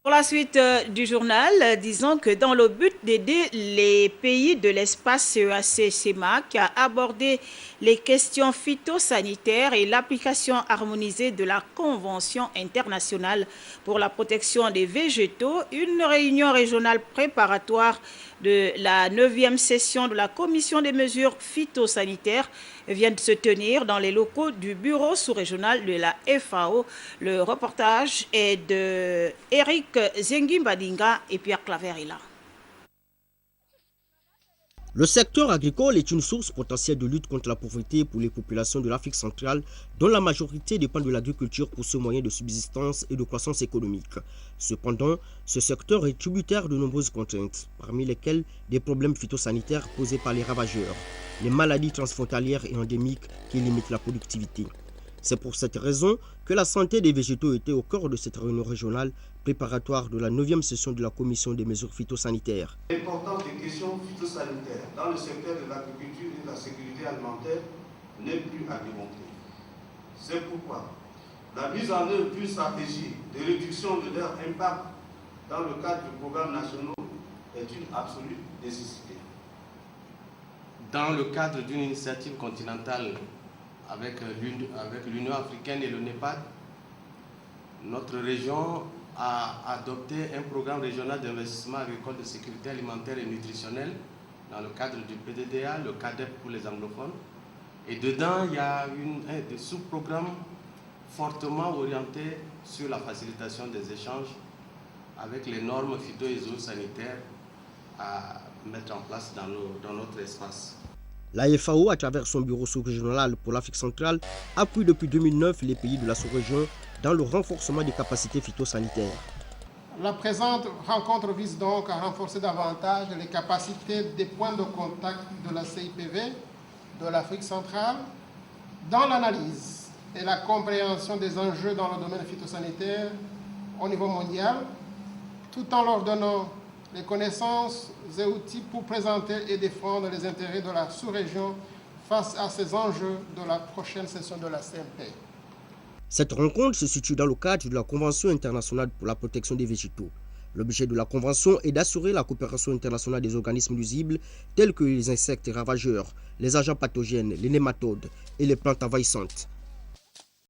Pour la suite du journal, disons que dans le but d'aider les pays de l'espace CEAC-CEMAC à aborder les questions phytosanitaires et l'application harmonisée de la Convention internationale pour la protection des végétaux, une réunion régionale préparatoire de la 9e session de la Commission des mesures phytosanitaires vient de se tenir dans les locaux du bureau sous-régional de la FAO. Le reportage est de Eric Zengimbadinga et Pierre Claverilla. Le secteur agricole est une source potentielle de lutte contre la pauvreté pour les populations de l'Afrique centrale, dont la majorité dépend de l'agriculture pour ce moyen de subsistance et de croissance économique. Cependant, ce secteur est tributaire de nombreuses contraintes, parmi lesquelles des problèmes phytosanitaires posés par les ravageurs, les maladies transfrontalières et endémiques qui limitent la productivité. C'est pour cette raison que la santé des végétaux était au cœur de cette réunion régionale préparatoire de la 9e session de la Commission des mesures phytosanitaires. L'importance des questions phytosanitaires dans le secteur de l'agriculture et de la sécurité alimentaire n'est plus à démontrer. C'est pourquoi la mise en œuvre d'une stratégie de réduction de leur impact dans le cadre du programme national est une absolue nécessité. Dans le cadre d'une initiative continentale avec l'Union africaine et le Népal, notre région a adopté un programme régional d'investissement agricole de sécurité alimentaire et nutritionnelle dans le cadre du PDDA, le CADEP pour les anglophones. Et dedans, il y a des sous-programmes fortement orientés sur la facilitation des échanges avec les normes phyto- et zoosanitaires à mettre en place dans notre espace. La FAO, à travers son bureau sous-régional pour l'Afrique centrale, appuie depuis 2009 les pays de la sous-région dans le renforcement des capacités phytosanitaires. La présente rencontre vise donc à renforcer davantage les capacités des points de contact de la CIPV de l'Afrique centrale dans l'analyse et la compréhension des enjeux dans le domaine phytosanitaire au niveau mondial, tout en leur donnant les connaissances et outils pour présenter et défendre les intérêts de la sous-région face à ces enjeux de la prochaine session de la CMP. Cette rencontre se situe dans le cadre de la Convention internationale pour la protection des végétaux. L'objet de la Convention est d'assurer la coopération internationale des organismes nuisibles tels que les insectes ravageurs, les agents pathogènes, les nématodes et les plantes envahissantes.